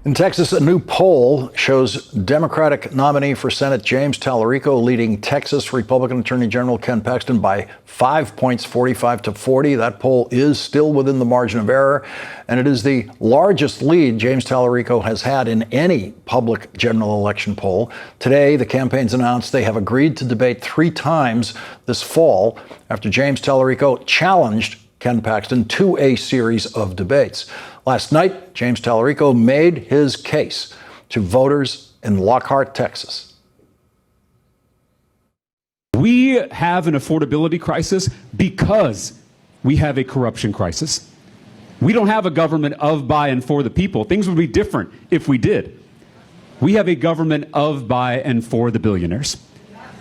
In Texas, a new poll shows Democratic nominee for Senate James Talarico leading Texas Republican Attorney General Ken Paxton by 5 points, 45-40. That poll is still within the margin of error, and it is the largest lead James Talarico has had in any public general election poll. Today, the campaigns announced they have agreed to debate 3 times this fall after James Talarico challenged Ken Paxton to a series of debates. Last night, James Talarico made his case to voters in Lockhart, Texas. We have an affordability crisis because we have a corruption crisis. We don't have a government of, by, and for the people. Things would be different if we did. We have a government of, by, and for the billionaires.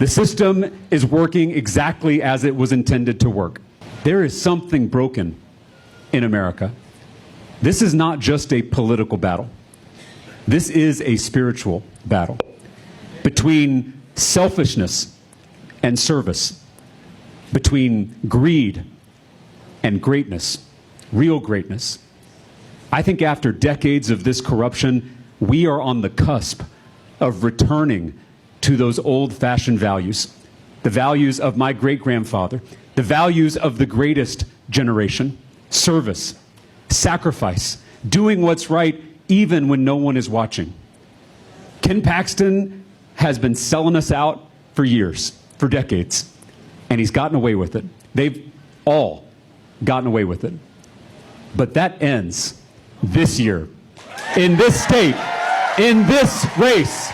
The system is working exactly as it was intended to work. There is something broken in America. This is not just a political battle. This is a spiritual battle between selfishness and service, between greed and greatness, real greatness. I think after decades of this corruption, we are on the cusp of returning to those old-fashioned values, the values of my great-grandfather, the values of the greatest generation: service, sacrifice, doing what's right even when no one is watching. Ken Paxton has been selling us out for years, for decades, and he's gotten away with it. They've all gotten away with it. But that ends this year, in this state, in this race.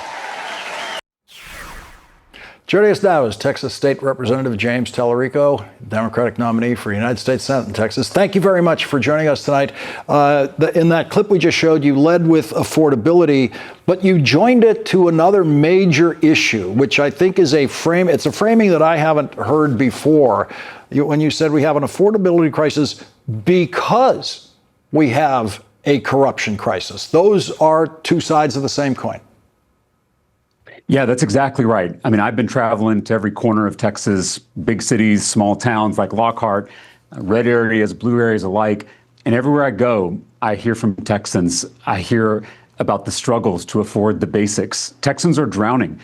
Joining us now is Texas State Representative James Talarico, Democratic nominee for United States Senate in Texas. Thank you very much for joining us tonight. In that clip we just showed, you led with affordability, but you joined it to another major issue, which I think is it's a framing that I haven't heard before. When you said we have an affordability crisis because we have a corruption crisis. Those are two sides of the same coin. Yeah, that's exactly right. I mean, I've been traveling to every corner of Texas, big cities, small towns like Lockhart, red areas, blue areas alike. And everywhere I go, I hear from Texans. I hear about the struggles to afford the basics. Texans are drowning.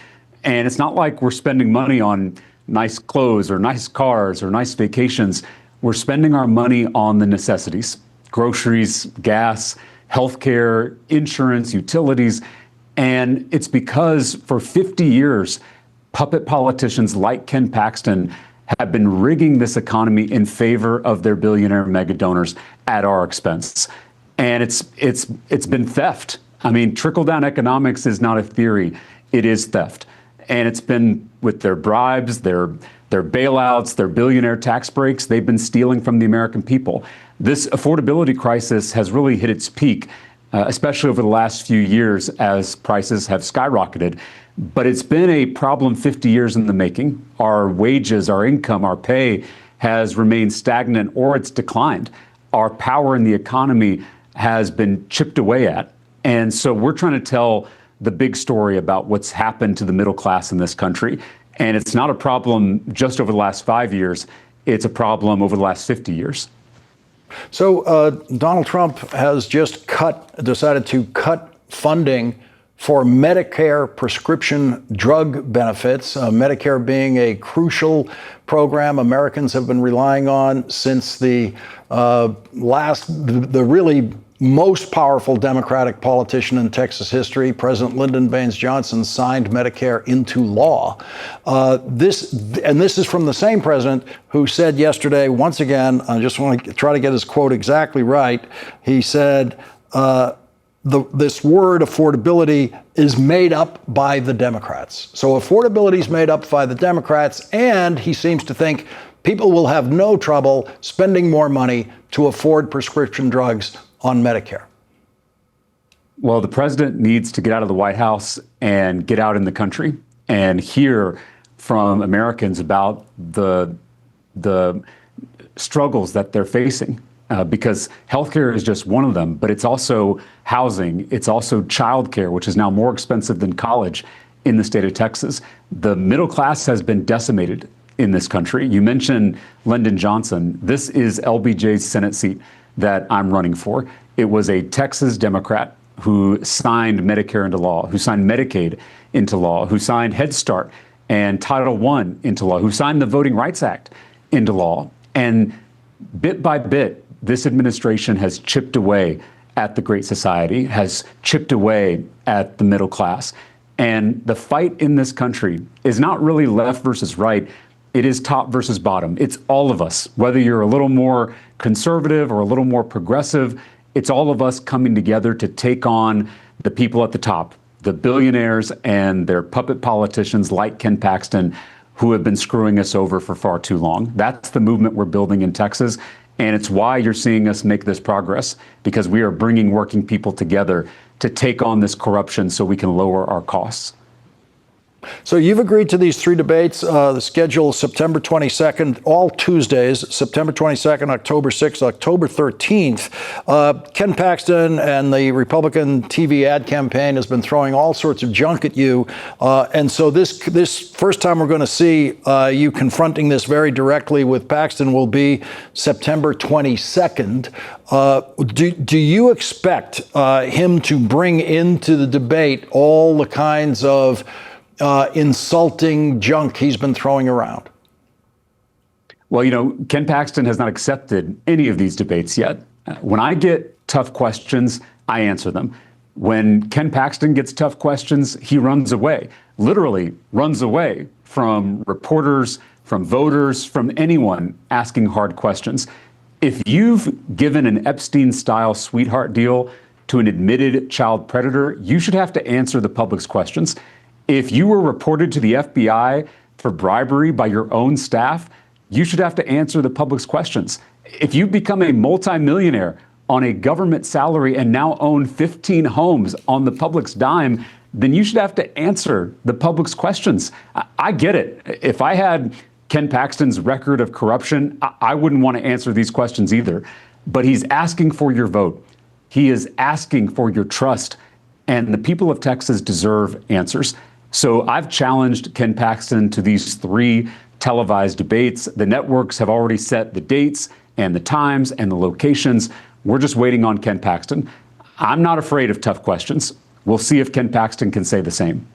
And it's not like we're spending money on nice clothes or nice cars or nice vacations. We're spending our money on the necessities: groceries, gas, healthcare, insurance, utilities. And it's because for 50 years, puppet politicians like Ken Paxton have been rigging this economy in favor of their billionaire mega donors at our expense. And it's been theft. I mean, trickle-down economics is not a theory. It is theft. And it's been with their bribes, their bailouts, their billionaire tax breaks. They've been stealing from the American people. This affordability crisis has really hit its peak, especially over the last few years as prices have skyrocketed. But it's been a problem 50 years in the making. Our wages, our income, our pay has remained stagnant or it's declined. Our power in the economy has been chipped away at. And so we're trying to tell the big story about what's happened to the middle class in this country. And it's not a problem just over the last 5 years. It's a problem over the last 50 years. So Donald Trump has just decided to cut funding for Medicare prescription drug benefits, Medicare being a crucial program Americans have been relying on since the really most powerful Democratic politician in Texas history, President Lyndon Baines Johnson, signed Medicare into law. This is from the same president who said yesterday, once again, I just want to try to get his quote exactly right. He said, this word affordability is made up by the Democrats. So affordability is made up by the Democrats, and he seems to think people will have no trouble spending more money to afford prescription drugs on Medicare. Well, the president needs to get out of the White House and get out in the country and hear from Americans about the struggles that they're facing. Because healthcare is just one of them, but it's also housing. It's also childcare, which is now more expensive than college in the state of Texas. The middle class has been decimated in this country. You mentioned Lyndon Johnson. This is LBJ's Senate seat that I'm running for. It was a Texas Democrat who signed Medicare into law, who signed Medicaid into law, who signed Head Start and Title I into law, who signed the Voting Rights Act into law. And bit by bit, this administration has chipped away at the Great Society, has chipped away at the middle class. And the fight in this country is not really left versus right. It is top versus bottom. It's all of us, whether you're a little more conservative or a little more progressive. It's all of us coming together to take on the people at the top, the billionaires and their puppet politicians like Ken Paxton, who have been screwing us over for far too long. That's the movement we're building in Texas. And it's why you're seeing us make this progress, because we are bringing working people together to take on this corruption so we can lower our costs. So you've agreed to these three debates. The schedule is September 22nd, all Tuesdays, September 22nd, October 6th, October 13th. Ken Paxton and the Republican TV ad campaign has been throwing all sorts of junk at you. And so this first time we're going to see you confronting this very directly with Paxton will be September 22nd. Do you expect him to bring into the debate all the kinds of insulting junk he's been throwing around? Well, Ken Paxton has not accepted any of these debates yet. When I get tough questions, I answer them. When Ken Paxton gets tough questions, he runs away, literally runs away from reporters, from voters, from anyone asking hard questions. If you've given an Epstein-style sweetheart deal to an admitted child predator, you should have to answer the public's questions. If you were reported to the FBI for bribery by your own staff, you should have to answer the public's questions. If you've become a multimillionaire on a government salary and now own 15 homes on the public's dime, then you should have to answer the public's questions. I get it. If I had Ken Paxton's record of corruption, I wouldn't want to answer these questions either. But he's asking for your vote. He is asking for your trust. And the people of Texas deserve answers. So I've challenged Ken Paxton to these three televised debates. The networks have already set the dates and the times and the locations. We're just waiting on Ken Paxton. I'm not afraid of tough questions. We'll see if Ken Paxton can say the same.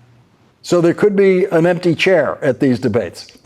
So there could be an empty chair at these debates.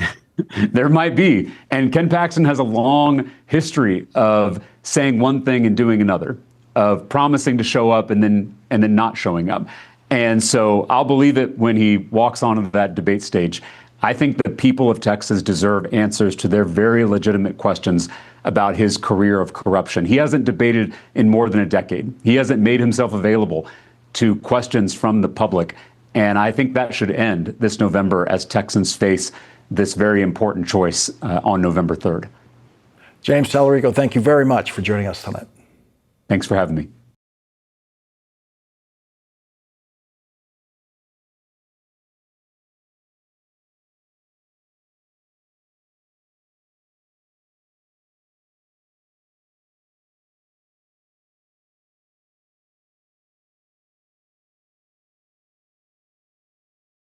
There might be. And Ken Paxton has a long history of saying one thing and doing another, of promising to show up and then not showing up. And so I'll believe it when he walks onto that debate stage. I think the people of Texas deserve answers to their very legitimate questions about his career of corruption. He hasn't debated in more than a decade. He hasn't made himself available to questions from the public. And I think that should end this November as Texans face this very important choice on November 3rd. James Tallarico, thank you very much for joining us tonight. Thanks for having me.